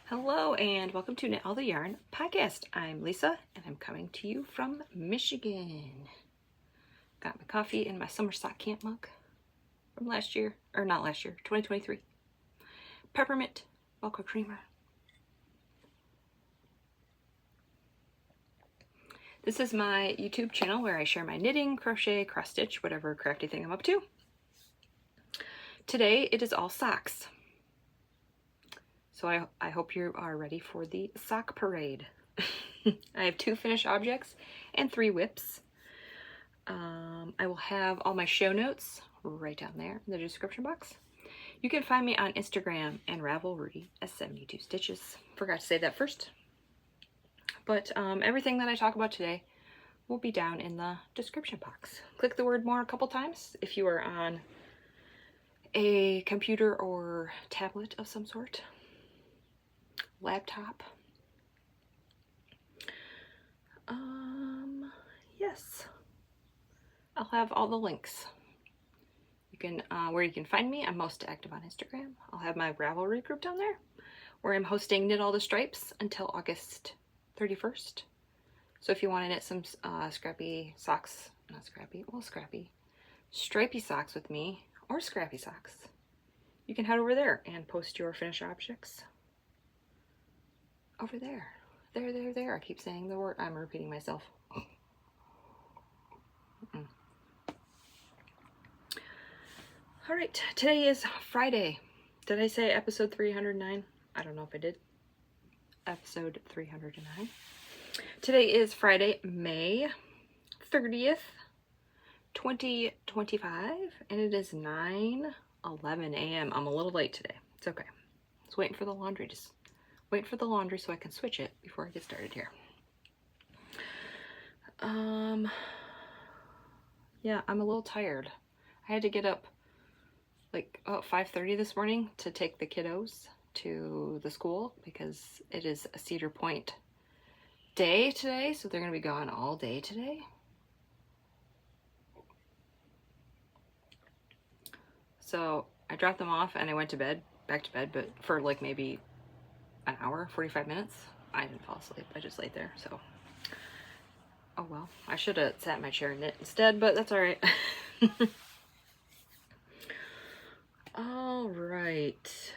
Hello and welcome to Knit All the Yarn podcast. I'm Lisa and I'm coming to you from Michigan. Got my coffee in my summer sock camp mug from last year, or not last year, 2023. Peppermint mocha creamer. This is my YouTube channel where I share my knitting, crochet, cross stitch, whatever crafty thing I'm up to. Today it is all socks. So I hope you are ready for the sock parade. I have 2 finished objects and 3 whips. I will have all my show notes right down there in the description box. You can find me on Instagram and Ravelry as 72 Stitches. Forgot to say that first. But everything that I talk about today will be down in the description box. Click the word more a couple times if you are on a computer or tablet of some sort. Laptop. Yes. I'll have all the links. You can where you can find me. I'm most active on Instagram. I'll have my Ravelry group down there where I'm hosting Knit All the Stripes until August 31st. So if you want to knit some scrappy socks, not scrappy, well scrappy, stripy socks with me or scrappy socks, you can head over there and post your finished objects. Over there. There. I keep saying the word. I'm repeating myself. All right. Today is Friday. Did I say episode 309? I don't know if I did. Episode 309. Today is Friday, May 30th, 2025. And it is 9:11 a.m. I'm a little late today. It's okay. I was waiting for the laundry so I can switch it before I get started here. Yeah, I'm a little tired. I had to get up like 5:30 this morning to take the kiddos to the school because it is a Cedar Point day today, so they're going to be gone all day today. So I dropped them off and I went to bed, back to bed, but for like maybe an hour, 45 minutes. I didn't fall asleep. I just laid there, so. Oh well. I should have sat in my chair and knit instead, but that's alright. Alright.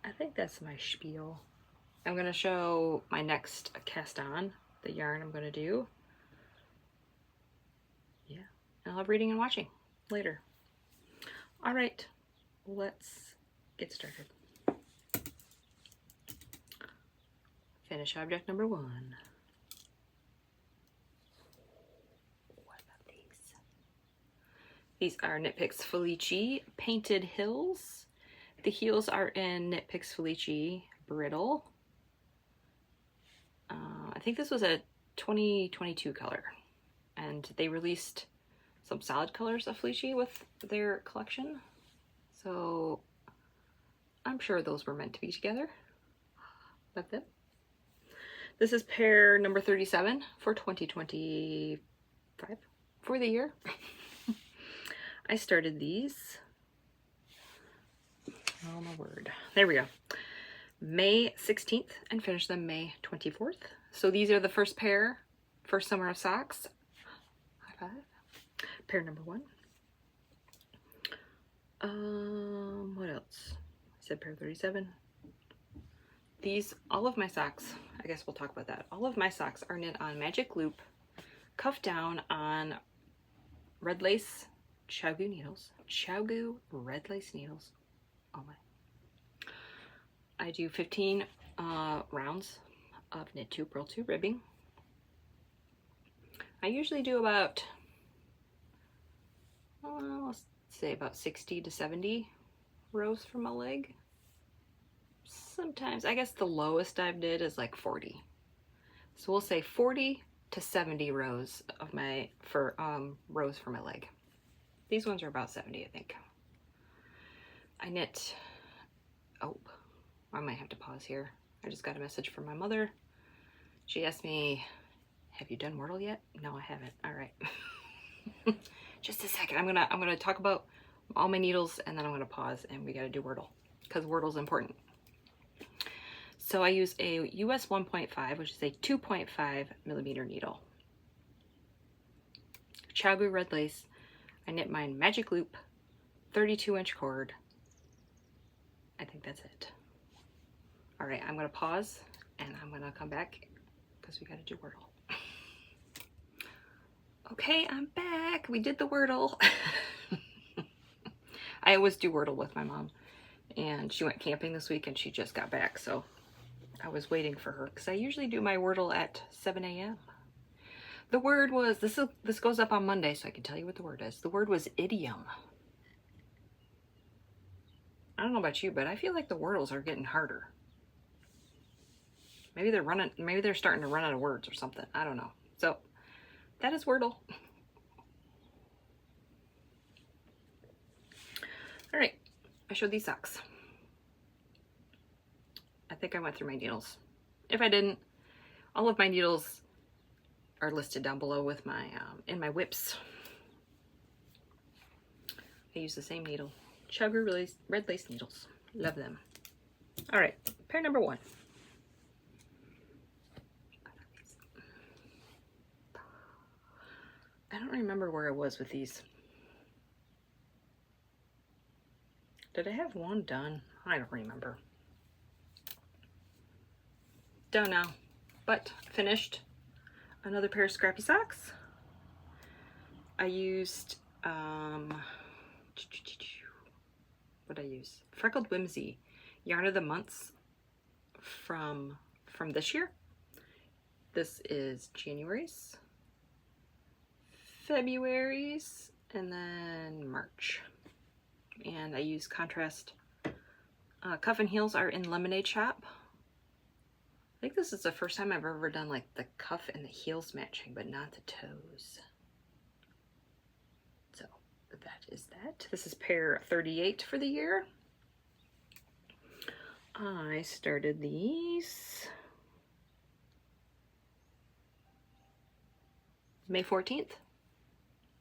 I think that's my spiel. I'm going to show my next cast on, the yarn I'm going to do. Yeah. I'll have reading and watching later. Alright. Let's get started. Finish object number 1. What about these? These are Knitpicks Felici Painted Hills. The heels are in Knitpicks Felici Brittle. I think this was a 2022 color. And they released some solid colors of Felici with their collection. So I'm sure those were meant to be together. Like that. This is pair number 37 for 2025 for the year. I started these. Oh my word. There we go. May 16th and finished them May 24th. So these are the first summer of socks. High five. Pair number 1. What else? I said pair 37. All of my socks, I guess we'll talk about that. All of my socks are knit on magic loop, cuffed down on red lace Chiaogoo needles. Chiaogoo red lace needles. Oh my. I do 15 rounds of knit 2, purl 2 ribbing. I usually do about, let's say about 60 to 70 rows from a leg. Sometimes, I guess the lowest I've did is like 40. So we'll say 40 to 70 rows of rows for my leg. These ones are about 70, I think. I knit, oh, I might have to pause here. I just got a message from my mother. She asked me, have you done Wordle yet? No, I haven't. All right. Just a second. I'm gonna talk about all my needles and then I'm gonna pause and we gotta do Wordle because Wordle's important. So I use a US 1.5, which is a 2.5 millimeter needle. Chiaogoo red lace. I knit mine magic loop, 32-inch cord. I think that's it. All right, I'm gonna pause and I'm gonna come back because we gotta do Wordle. Okay, I'm back. We did the Wordle. I always do Wordle with my mom, and she went camping this week and she just got back, so I was waiting for her because I usually do my Wordle at 7 a.m. The word was, this goes up on Monday, so I can tell you what the word is. The word was idiom. I don't know about you, but I feel like the Wordles are getting harder. Maybe they're starting to run out of words or something. I don't know. So that is Wordle. All right, I showed these socks. I think I went through my needles. If I didn't, all of my needles are listed down below with my in my whips. I use the same needle, Chiaogoo red lace needles. Love them. All right, pair number 1. I don't remember where I was with these. Did I have one done? I don't remember. Don't know, but finished another pair of Scrappy socks. I used, what did I use? Freckled Whimsy, Yarn of the Months from this year. This is January's, February's, and then March. And I use contrast. Cuff and heels are in Lemonade Shop. I think this is the first time I've ever done like the cuff and the heels matching, but not the toes. So that is that. This is pair 38 for the year. I started these May 14th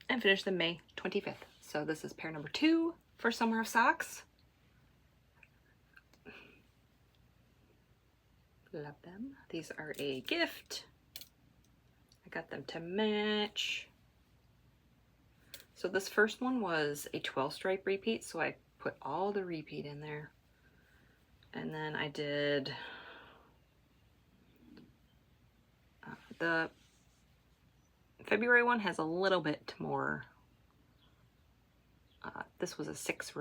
and finished them May 25th. So this is pair number 2 for Summer of Socks. Love them. These are a gift. I got them to match. So this first one was a 12 stripe repeat, so I put all the repeat in there. And then I did the February one has a little bit more. This was a 6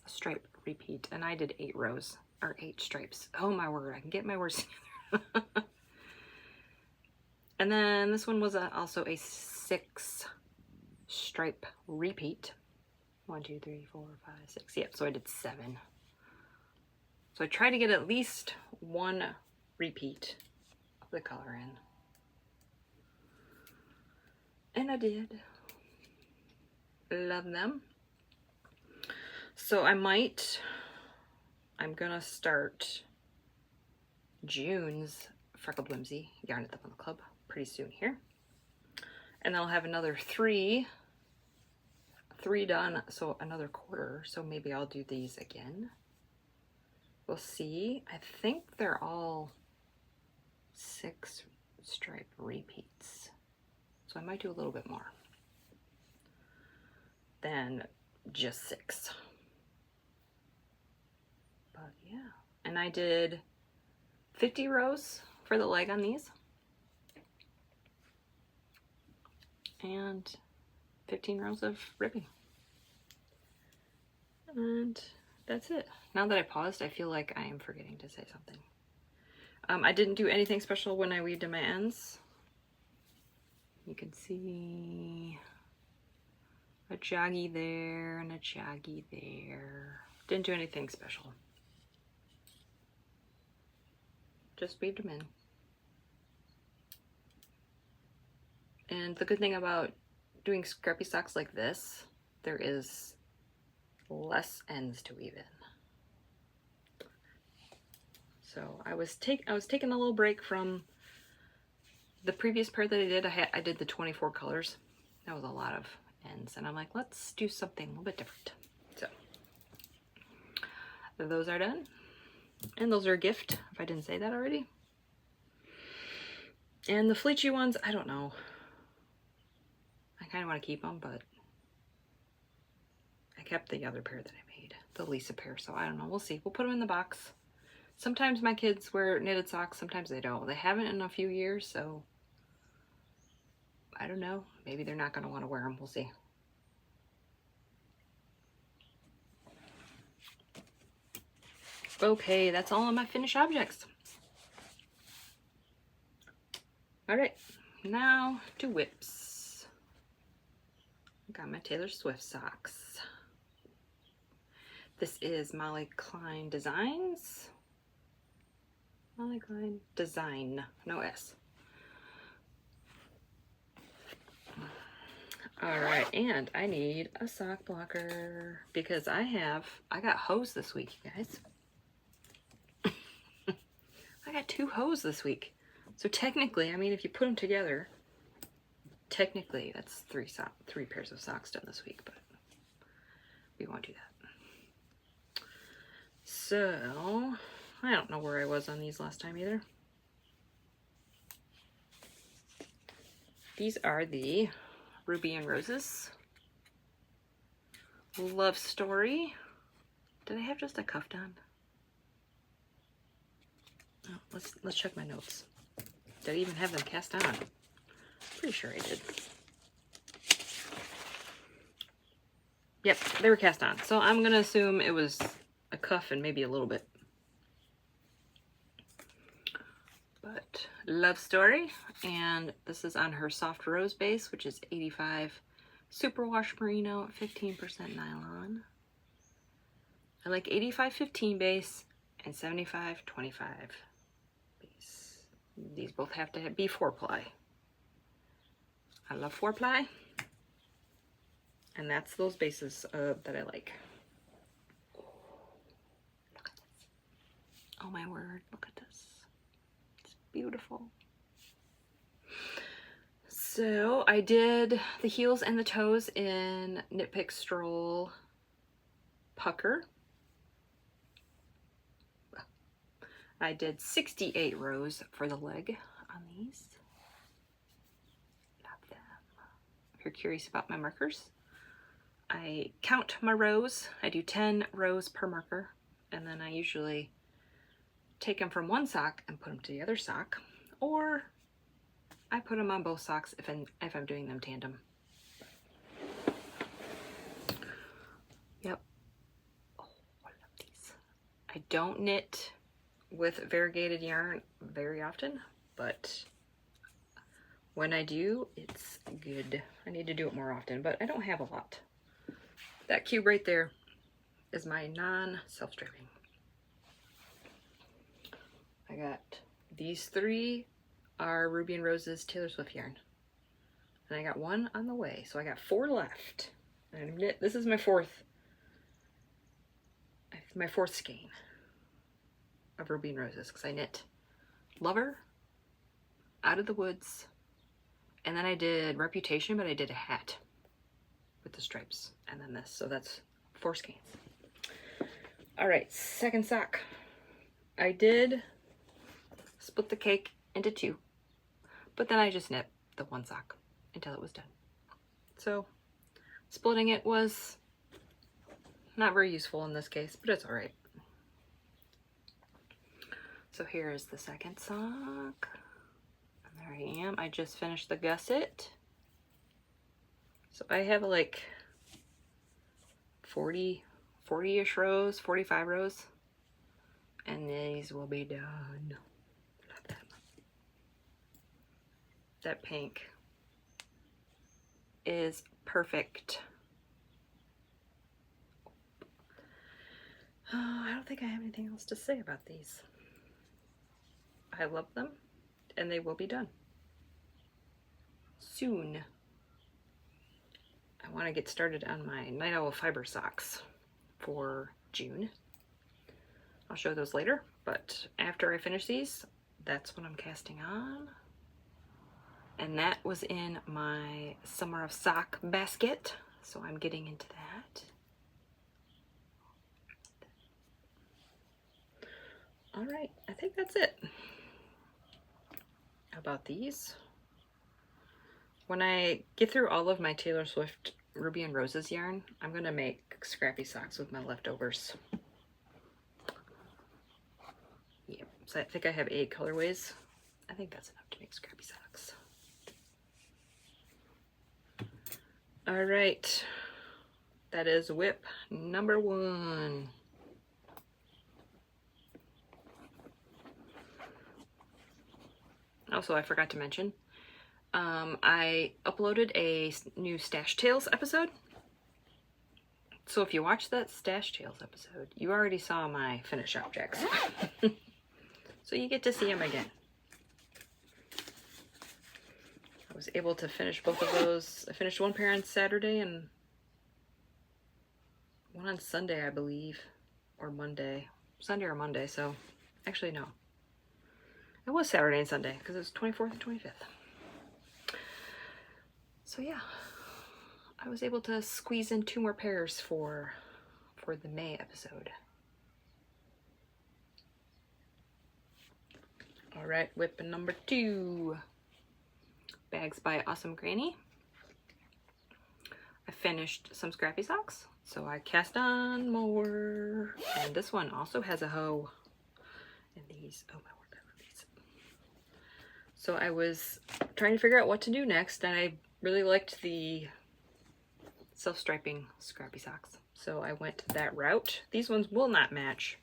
stripe repeat, and I did 8 rows or 8 stripes. Oh my word, I can get my words together. And then this one was also a 6 stripe repeat. 1, 2, 3, 4, 5, 6. Yep, so I did 7. So I tried to get at least one repeat of the color in. And I did. Love them. So I'm gonna start June's Freckled Whimsy Yarn at the Bundle Club pretty soon here. And I'll have another 3 done, so another quarter. So maybe I'll do these again. We'll see. I think they're all 6 stripe repeats. So I might do a little bit more than just 6. But yeah, and I did 50 rows for the leg on these. And 15 rows of ribbing. And that's it. Now that I paused, I feel like I am forgetting to say something. I didn't do anything special when I weaved in my ends. You can see a joggy there and a joggy there. Didn't do anything special. Just weaved them in. And the good thing about doing scrappy socks like this, there is less ends to weave in. So I was taking a little break from the previous pair that I did. I did the 24 colors. That was a lot of ends, and I'm like, let's do something a little bit different. So those are done. And those are a gift, if I didn't say that already. And the Felici ones, I don't know. I kind of want to keep them, but I kept the other pair that I made, the Lisa pair, so I don't know. We'll see. We'll put them in the box. Sometimes my kids wear knitted socks, sometimes they don't. They haven't in a few years, so I don't know. Maybe they're not going to want to wear them. We'll see. Okay, that's all of my finished objects. All right, now to whips. Got my Taylor Swift socks. This is Molly Klein Designs. Molly Klein Design, no S. All right, and I need a sock blocker because I got hose this week, you guys. I got 2 hose this week. So technically, I mean, if you put them together, technically that's 3 pairs of socks done this week, but we won't do that. So, I don't know where I was on these last time either. These are the Ruby and Roses Love Story. Did I have just a cuff done? Oh, let's check my notes. Did I even have them cast on? Pretty sure I did. Yep, they were cast on. So I'm gonna assume it was a cuff and maybe a little bit. But Love Story, and this is on her soft rose base, which is 85 superwash merino, 15% nylon. I like 85-15 base and 75-25 base. These both have to be 4-ply. I love 4-ply, and that's those bases that I like. Look at this. Oh my word, look at this. It's beautiful. So I did the heels and the toes in Knitpicks Stroll Pucker. I did 68 rows for the leg on these. Love them. If you're curious about my markers, I count my rows. I do 10 rows per marker, and then I usually take them from one sock and put them to the other sock, or I put them on both socks if I'm doing them tandem. Yep. Oh, I love these. I don't knit with variegated yarn very often, but when I do, it's good. I need to do it more often, but I don't have a lot. That cube right there is my non-self-striping. I got these 3 are Ruby and Roses Taylor Swift yarn, and I got 1 on the way, so I got 4 left. And this is my fourth skein of Ruby and Roses, because I knit Lover, Out of the Woods, and then I did Reputation, but I did a hat with the stripes, and then this, so that's 4 skeins. All right, second sock. I did split the cake into 2, but then I just knit the 1 sock until it was done. So splitting it was not very useful in this case, but it's all right. So here is the second sock. And there I am. I just finished the gusset. So I have like 40-ish rows, 45 rows. And these will be done. Love them. That pink is perfect. Oh, I don't think I have anything else to say about these. I love them, and they will be done soon. I want to get started on my Night Owl fiber socks for June. I'll show those later, but after I finish these, that's what I'm casting on. And that was in my Summer of Sock basket, so I'm getting into that. All right, I think that's it. How about these? When I get through all of my Taylor Swift Ruby and Roses yarn, I'm gonna make scrappy socks with my leftovers. Yep, so I think I have 8 colorways. I think that's enough to make scrappy socks. All right, that is whip number 1. Also, I forgot to mention, I uploaded a new Stash Tales episode. So if you watch that Stash Tales episode, you already saw my finish objects. So you get to see them again. I was able to finish both of those. I finished one pair on Saturday and one on Sunday, I believe, or Monday. Sunday or Monday, so actually no. It was Saturday and Sunday because it was 24th and 25th. So yeah, I was able to squeeze in 2 more pairs for the May episode. All right, whip number 2. Bags by Awesome Granny. I finished some scrappy socks, so I cast on more. And this one also has a hoe. And these, oh my word, I love these. So I was trying to figure out what to do next, and I really liked the self-striping scrappy socks. So I went that route. These ones will not match.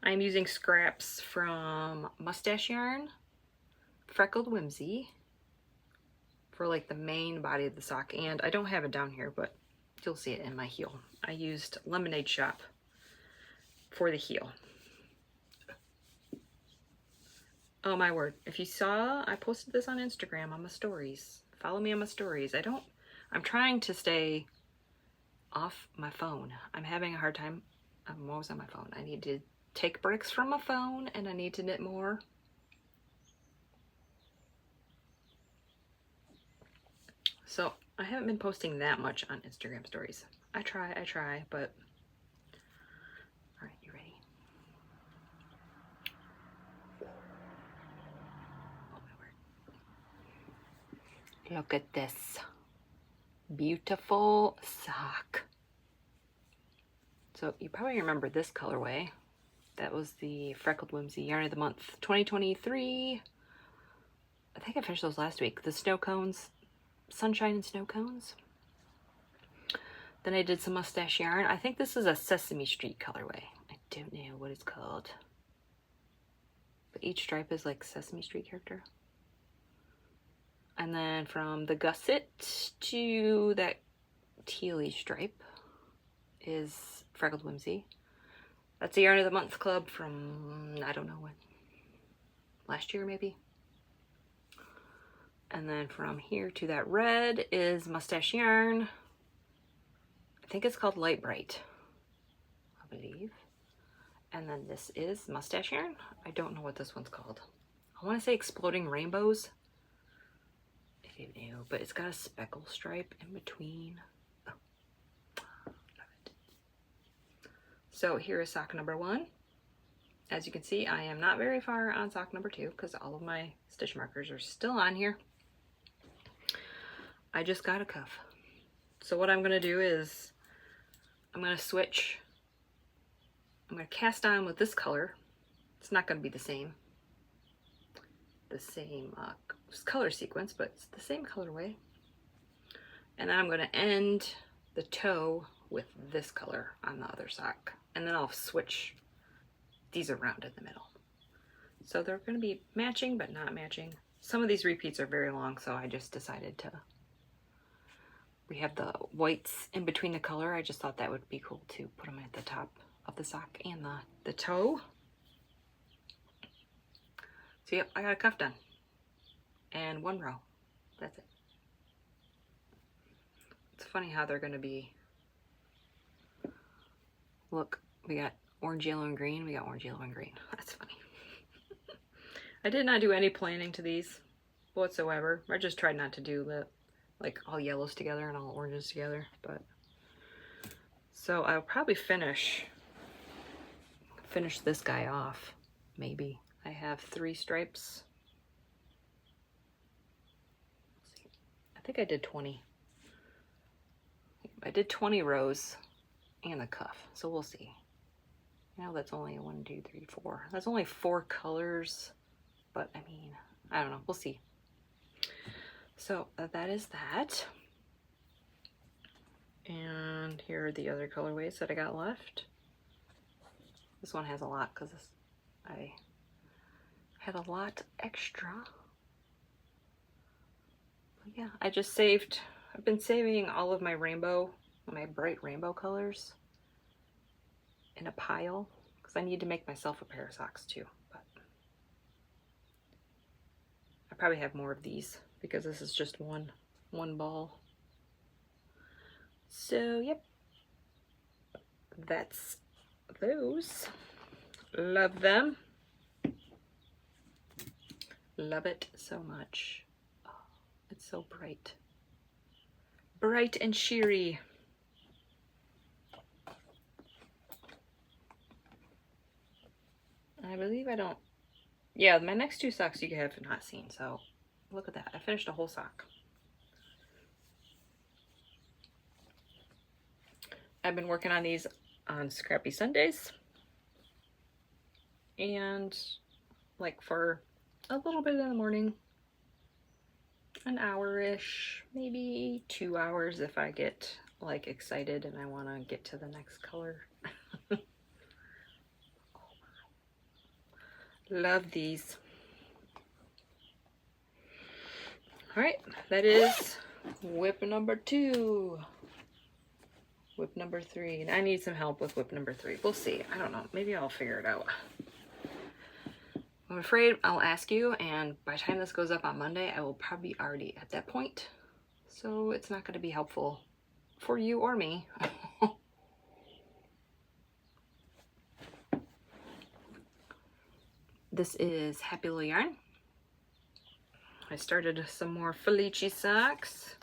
I'm using scraps from Mustache Yarn, Freckled Whimsy, for like the main body of the sock, and I don't have it down here, but you'll see it in my heel. I used Lemonade Shop for the heel. Oh my word, if you saw, I posted this on Instagram on my stories. Follow me on my stories. I'm trying to stay off my phone. I'm having a hard time. I'm always on my phone. I need to take breaks from my phone, and I need to knit more. So I haven't been posting that much on Instagram stories. I try, but all right, you ready? Oh my word. Look at this beautiful sock. So you probably remember this colorway. That was the Freckled Whimsy Yarn of the Month 2023. I think I finished those last week. The snow cones, sunshine and snow cones. Then I did some Mustache Yarn. I think this is a Sesame Street colorway. I don't know what it's called. But each stripe is like Sesame Street character. And then from the gusset to that tealy stripe is Freckled Whimsy. That's the Yarn of the Month club from, I don't know when, last year maybe. And then from here to that red is Mustache Yarn. I think it's called Light Bright, I believe. And then this is Mustache Yarn. I don't know what this one's called. I want to say Exploding Rainbows. I don't know, but it's got a speckle stripe in between. Oh, love it. So here is sock number 1. As you can see, I am not very far on sock number 2 because all of my stitch markers are still on here. I just got a cuff. So what I'm going to do is I'm going to switch. I'm going to cast on with this color. It's not going to be the same color sequence, but it's the same colorway. And then I'm going to end the toe with this color on the other sock. And then I'll switch these around in the middle. So they're going to be matching, but not matching. Some of these repeats are very long, so I just decided to... We have the whites in between the color. I just thought that would be cool to put them at the top of the sock and the toe. So yep, I got a cuff done. And 1 row. That's it. It's funny how they're going to be... Look, we got orange, yellow, and green. We got orange, yellow, and green. That's funny. I did not do any planning to these whatsoever. I just tried not to do the like all yellows together and all oranges together. But so I'll probably finish finish this guy off, maybe. I have 3 stripes. Let's see. I think I did 20. I did 20 rows and the cuff, so we'll see. Now that's only 1, 2, 3, 4. That's only 4 colors, but I mean, I don't know. We'll see. So that is that. And here are the other colorways that I got left. This one has a lot because I had a lot extra. But yeah, I just saved, I've been saving all of my rainbow, my bright rainbow colors in a pile because I need to make myself a pair of socks too. But I probably have more of these because this is just one ball. So yep, that's those. Love them. Love it so much. Oh, it's so bright. Bright and cheery. I believe I don't... Yeah, my next 2 socks you have not seen, so look at that. I finished a whole sock. I've been working on these on Scrappy Sundays. And like for a little bit in the morning, an hour-ish, maybe 2 hours if I get like excited and I want to get to the next color. Love these. All right, that is whip number 2. Whip number 3. And I need some help with whip number 3. We'll see. I don't know. Maybe I'll figure it out. I'm afraid I'll ask you, and by the time this goes up on Monday, I will probably be already at that point. So it's not going to be helpful for you or me. This is Happy Little Yarn. I started some more Felici socks.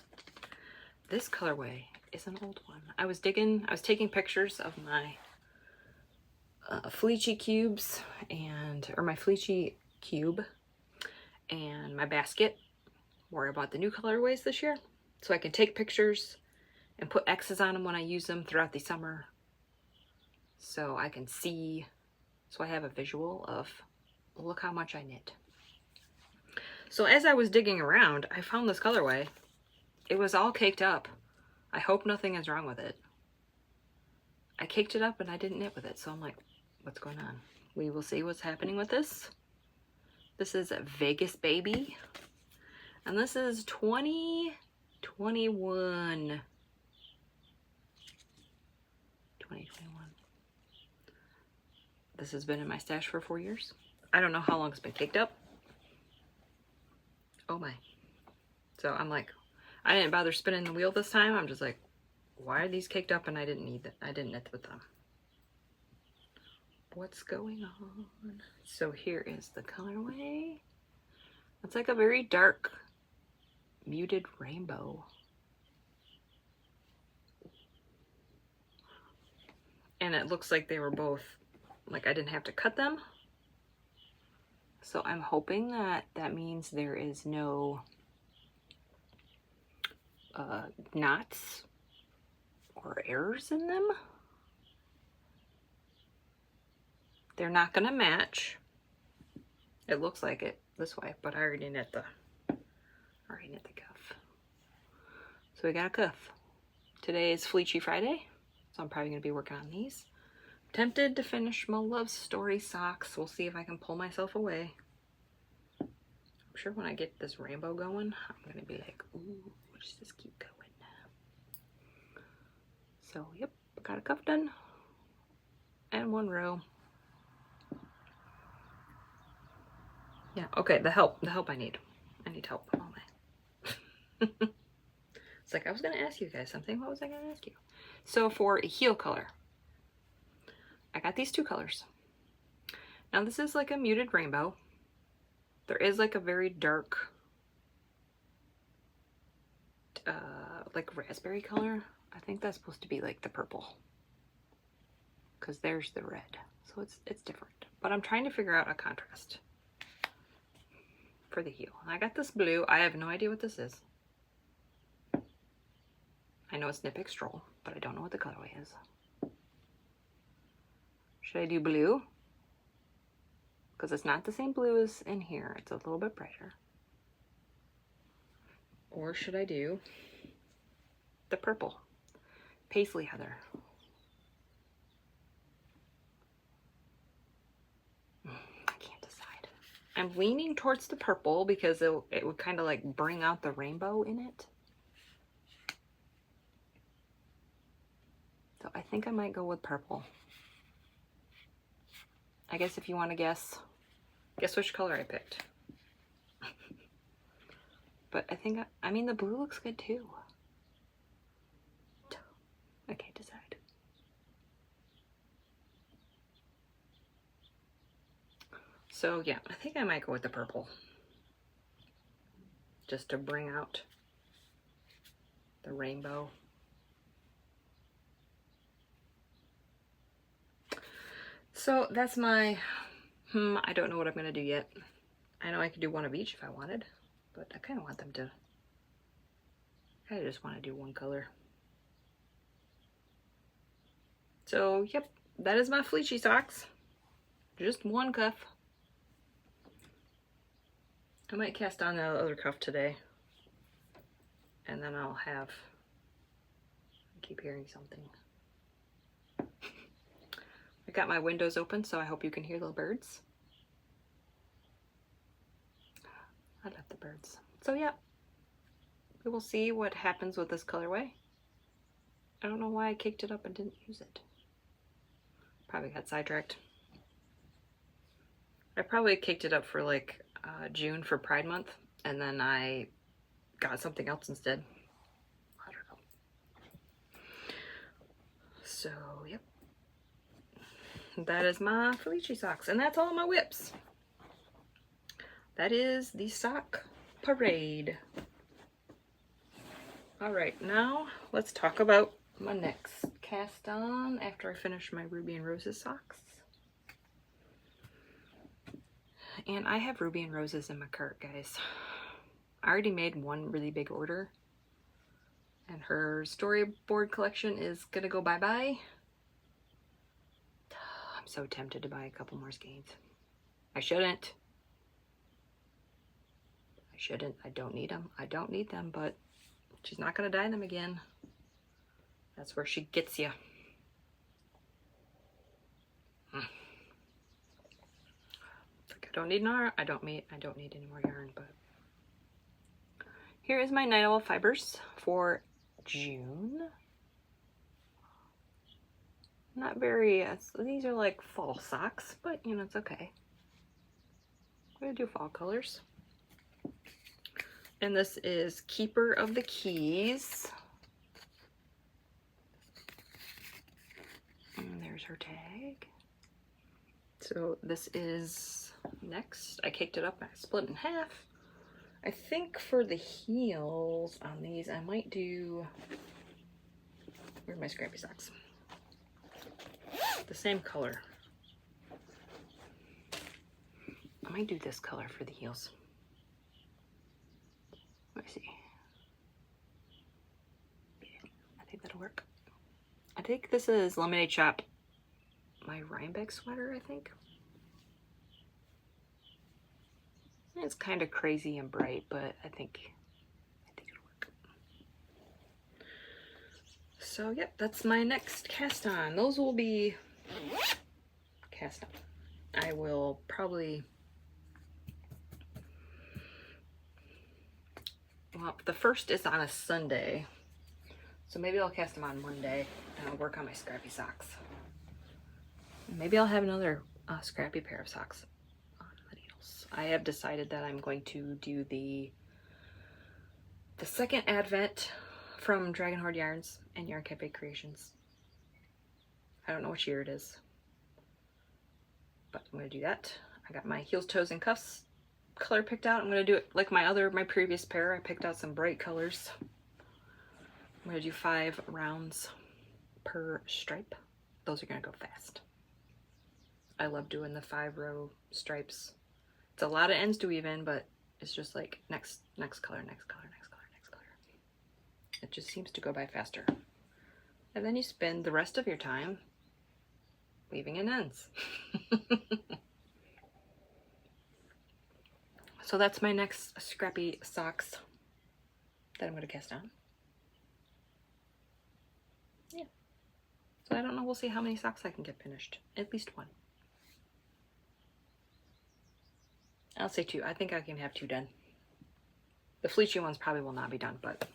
This colorway is an old one. I was taking pictures of my Felici cubes or my Felici cube and my basket where I bought the new colorways this year. So I can take pictures and put X's on them when I use them throughout the summer. So I can see, so I have a visual of, look how much I knit. So as I was digging around, I found this colorway. It was all caked up. I hope nothing is wrong with it. I caked it up and I didn't knit with it. So I'm like, what's going on? We will see what's happening with this. This is Vegas Baby. And this is 2021. This has been in my stash for 4 years. I don't know how long it's been caked up. Oh my. So I'm like, I didn't bother spinning the wheel this time. I'm just like, why are these caked up and I didn't need that? I didn't knit with them. What's going on? So here is the colorway. It's like a very dark, muted rainbow. And it looks like they were both, like I didn't have to cut them. So I'm hoping that that means there is no knots or errors in them. They're not gonna match. It looks like it this way, but I already knit the cuff. So we got a cuff. Today is Felici Friday, so I'm probably gonna be working on these. Tempted to finish my love story socks. We'll see if I can pull myself away. I'm sure when I get this rainbow going, I'm gonna be like, ooh, let's just keep going. So yep, got a cuff done and 1 row. Yeah, okay, the help I need. I need help. Oh my. It's like I was gonna ask you guys something. What was I gonna ask you? So for a heel color, I got these 2 colors. Now this is like a muted rainbow. There is like a very dark, like raspberry color. I think that's supposed to be like the purple. because there's the red. So it's different. But I'm trying to figure out a contrast for the heel. I got this blue. I have no idea what this is. I know it's Knitpicks Stroll, but I don't know what the colorway is. Should I do blue? Because it's not the same blue as in here. It's a little bit brighter. Or should I do the purple? Paisley Heather. I can't decide. I'm leaning towards the purple because it would kind of like bring out the rainbow in it. So I think I might go with purple. I guess if you want to guess which color I picked. But I think, I mean, the blue looks good too. I can't decide. So yeah, I think I might go with the purple. Just to bring out the rainbow. So that's my, I don't know what I'm going to do yet. I know I could do one of each if I wanted, but I kind of want them to, I just want to do one color. So, yep, that is my Felici socks. Just one cuff. I might cast on the other cuff today. And then I'll have, I keep hearing something. I got my windows open, so I hope you can hear the birds. I love the birds. So yeah, we will see what happens with this colorway. I don't know why I kicked it up and didn't use it. Probably got sidetracked. I probably kicked it up for like June for Pride Month, and then I got something else instead. I don't know. So, yep. That is my Felici socks, and that's all my whips. That is the sock parade. All right, now let's talk about my next cast on after I finish my Ruby and Roses socks. And I have Ruby and Roses in my cart, guys. I already made one really big order, and her storyboard collection is gonna go bye-bye. I'm so tempted to buy a couple more skeins. I shouldn't. I don't need them. I don't need them, but she's not gonna dye them again. That's where she gets you. Like, I don't need I don't need any more yarn, but here is my Night Owl fibers for June. Not very, these are like fall socks, but you know, it's okay. I'm gonna do fall colors. And this is Keeper of the Keys. And there's her tag. So this is next. I caked it up and I split it in half. I think for the heels on these, I might do, where are my Scrappy socks? The same color. I might do this color for the heels. Let me see. I think that'll work. I think this is Lemonade Shop, my Rhinebeck sweater, I think. It's kind of crazy and bright, but I think it'll work. So, yep, that's my next cast on. Those will be cast on. I will probably, well, the first is on a Sunday, so maybe I'll cast them on Monday and I'll work on my Scrappy socks. Maybe I'll have another Scrappy pair of socks on the needles. I have decided that I'm going to do the second advent from Dragon Horde Yarns and Yarn Cafe Creations. I don't know which year it is, but I'm going to do that. I got my heels, toes, and cuffs color picked out. I'm going to do it like my previous pair. I picked out some bright colors. I'm going to do 5 rounds per stripe. those are gonna go fast. I love doing the 5-row stripes. It's a lot of ends to weave in, but it's just like next color, next color, next color, next color. It just seems to go by faster. And then you spend the rest of your time weaving in ends. So that's my next Scrappy socks that I'm going to cast on. Yeah. So I don't know. We'll see how many socks I can get finished. At least one. I'll say 2. I think I can have 2 done. The Felici ones probably will not be done, but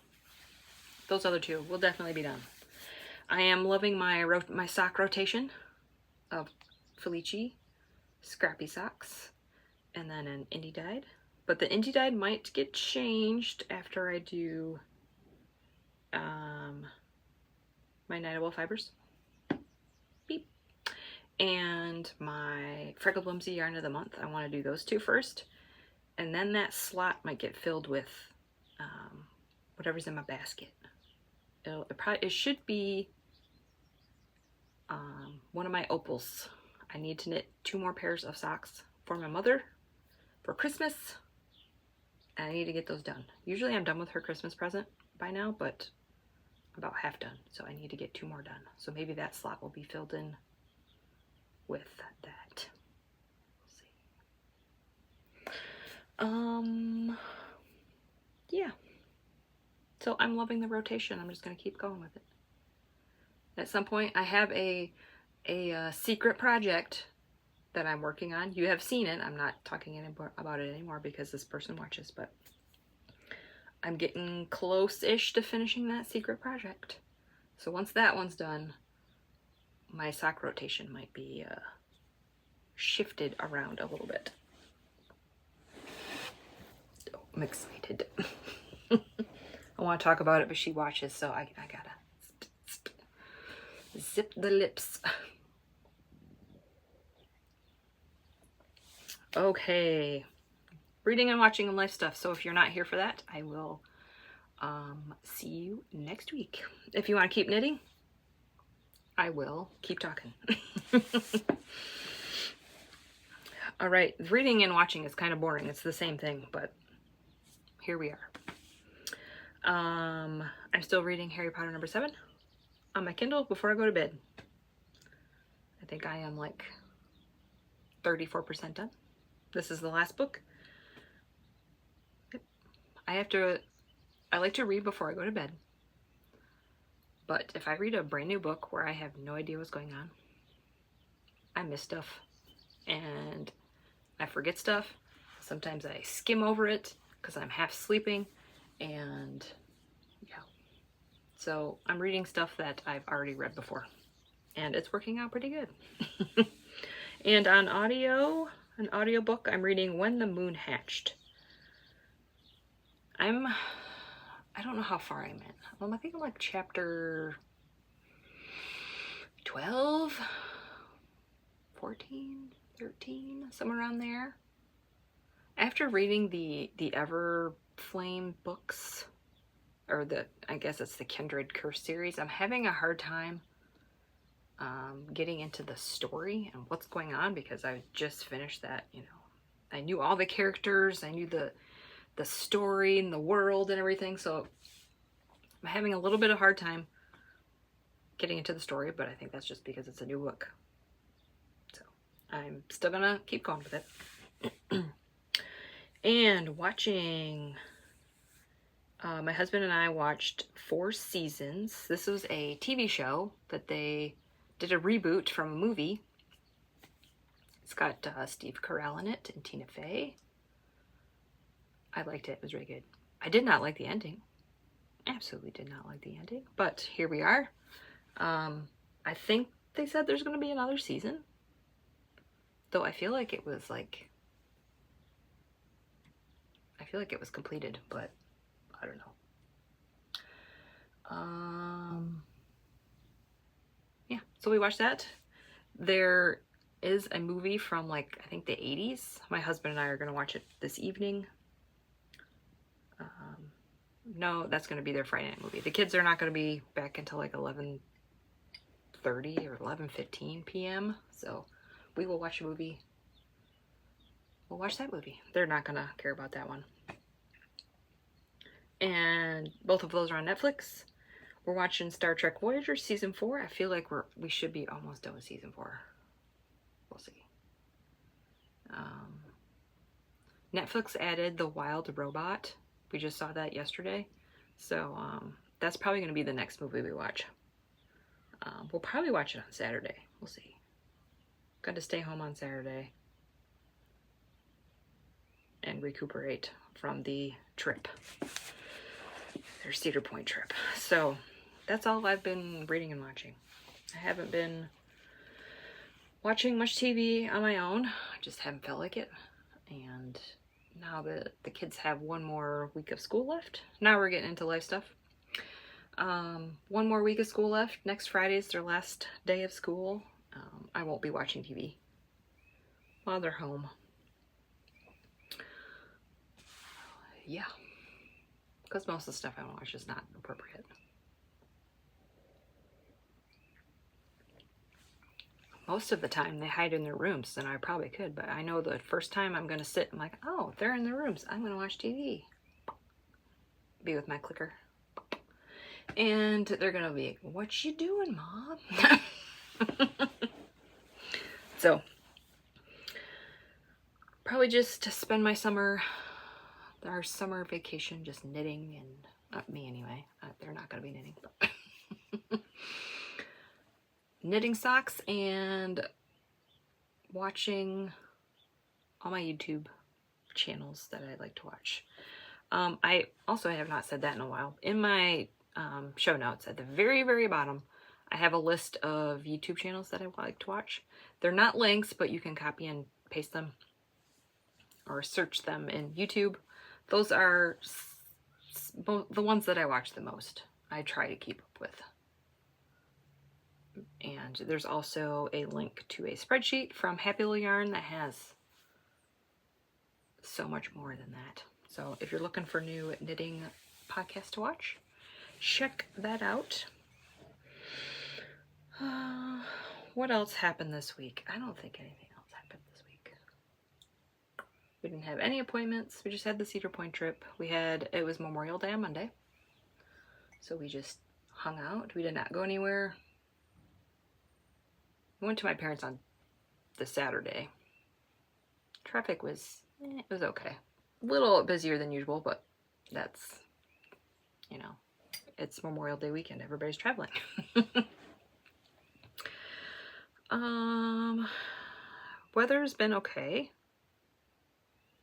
those other 2 will definitely be done. I am loving my sock rotation of Felici, Scrappy socks, and then an indie dyed. But the indie dyed might get changed after I do my Knitable Fibers. Beep. And my Freckled Whimsy Yarn of the Month. I want to do those 2 first. And then that slot might get filled with whatever's in my basket. It should be one of my opals. I need to knit 2 more pairs of socks for my mother for Christmas. And I need to get those done. Usually I'm done with her Christmas present by now, but I'm about half done. So I need to get 2 more done. So maybe that slot will be filled in with that. We'll see. Yeah. So I'm loving the rotation. I'm just going to keep going with it. At some point, I have a secret project that I'm working on. You have seen it. I'm not talking about it anymore because this person watches, but I'm getting close-ish to finishing that secret project. So once that one's done, my sock rotation might be shifted around a little bit. Oh, I'm excited. I want to talk about it, but she watches, so I gotta zip the lips. Okay, reading and watching and life stuff. So if you're not here for that, I will see you next week. If you want to keep knitting, I will keep talking. All right, reading and watching is kind of boring. It's the same thing, but here we are. I'm still reading Harry Potter number 7 on my Kindle before I go to bed. I think I am like 34% done. This is the last book. Yep. I like to read before I go to bed. But if I read a brand new book where I have no idea what's going on, I miss stuff and I forget stuff. Sometimes I skim over it because I'm half sleeping, and yeah. So I'm reading stuff that I've already read before, and it's working out pretty good. And on audio, an audiobook, I'm reading When the Moon Hatched. I don't know how far I'm in. I think I'm like chapter 12, 14, 13, somewhere around there. After reading the Everflame books, or I guess it's the Kindred Curse series, I'm having a hard time getting into the story and what's going on, because I just finished that. I knew all the characters, I knew the story and the world and everything, so I'm having a little bit of hard time getting into the story, but I think that's just because it's a new book. So I'm still gonna keep going with it. And watching, my husband and I watched 4 seasons. This was a TV show that they did a reboot from a movie. It's got Steve Carell in it and Tina Fey. I liked it. It was really good. I did not like the ending. Absolutely did not like the ending. But here we are. I think they said there's going to be another season. Though I feel like it was completed, but I don't know. Yeah, so we watched that. There is a movie from I think the 80s. My husband and I are going to watch it this evening. No, that's going to be their Friday night movie. The kids are not going to be back until 11 11:30 or 11:15 p.m. So we will watch a movie. We'll watch that movie. They're not gonna care about that one. And both of those are on Netflix. We're watching Star Trek Voyager season 4. I feel like we should be almost done with season 4. We'll see. Netflix added The Wild Robot. We just saw that yesterday. So that's probably going to be the next movie we watch. We'll probably watch it on Saturday. We'll see. Got to stay home on Saturday and recuperate from the trip. Their Cedar Point trip. So that's all I've been reading and watching. I haven't been watching much TV on my own. I just haven't felt like it. And now that the kids have one more week of school left, now we're getting into life stuff. One more week of school left. Next Friday is their last day of school. I won't be watching TV while they're home. Yeah. Because most of the stuff I watch is not appropriate. Most of the time they hide in their rooms, and I probably could, but I know the first time I'm going to sit, I'm like, oh, they're in their rooms. I'm going to watch TV. Be with my clicker. And they're going to be, what you doing, Mom? So, probably just to spend my summer, our summer vacation, just knitting, and not me anyway. They're not going to be knitting, but knitting socks and watching all my YouTube channels that I like to watch. I also have not said that in a while. In my show notes at the very, very bottom, I have a list of YouTube channels that I like to watch. They're not links, but you can copy and paste them or search them in YouTube. Those are the ones that I watch the most. I try to keep up with. And there's also a link to a spreadsheet from Happy Little Yarn that has so much more than that. So if you're looking for new knitting podcasts to watch, check that out. What else happened this week? I don't think anything else happened this week. We didn't have any appointments. We just had the Cedar Point trip. It was Memorial Day on Monday. So we just hung out. We did not go anywhere. We went to my parents on the Saturday. Traffic was, it was okay. A little busier than usual, but that's, you know, it's Memorial Day weekend. Everybody's traveling. Weather's been okay.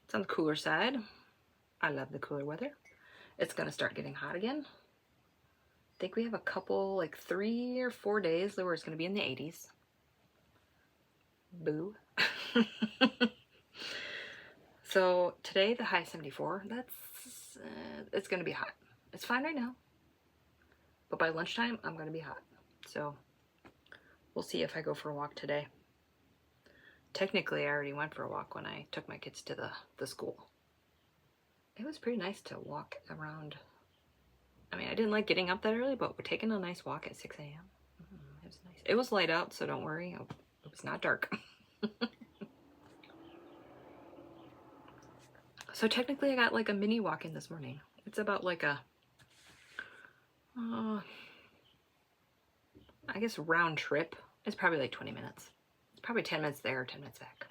It's on the cooler side. I love the cooler weather. It's going to start getting hot again. I think we have a couple, like 3 or 4 days where it's going to be in the 80s. Boo. So today the high 74. It's going to be hot. It's fine right now. But by lunchtime, I'm going to be hot. So we'll see if I go for a walk today. Technically, I already went for a walk when I took my kids to the school. It was pretty nice to walk around. I mean, I didn't like getting up that early, but we're taking a nice walk at 6 a.m. It was nice. It was light out, so don't worry. It was not dark. So technically, I got like a mini walk in this morning. It's about like a, I guess round trip. It's probably like 20 minutes. It's probably 10 minutes there, 10 minutes back.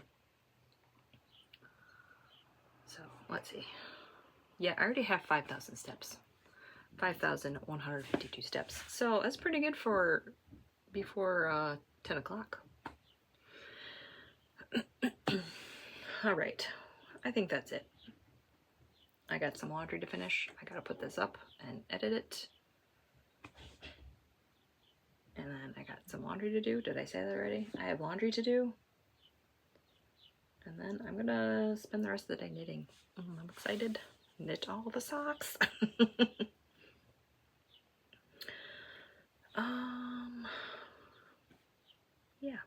So let's see. Yeah, I already have 5,000 steps. 5,152 steps. So that's pretty good for before 10 o'clock. All right. I think that's it. I got some laundry to finish. I gotta put this up and edit it. And then I got some laundry to do. Did I say that already? I have laundry to do. And then I'm gonna spend the rest of the day knitting. I'm excited. Knit all the socks. Yeah.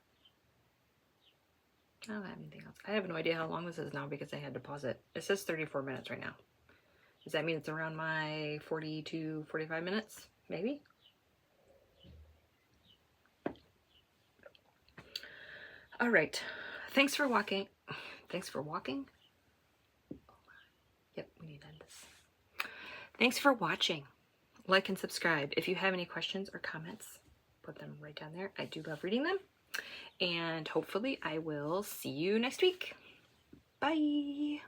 I don't have anything else. I have no idea how long this is now because I had to pause it. It says 34 minutes right now. Does that mean it's around my 40 to 45 minutes? Maybe? All right. Thanks for walking. Thanks for walking. Yep, we need to end this. Thanks for watching. Like and subscribe. If you have any questions or comments, put them right down there. I do love reading them. And hopefully I will see you next week. Bye.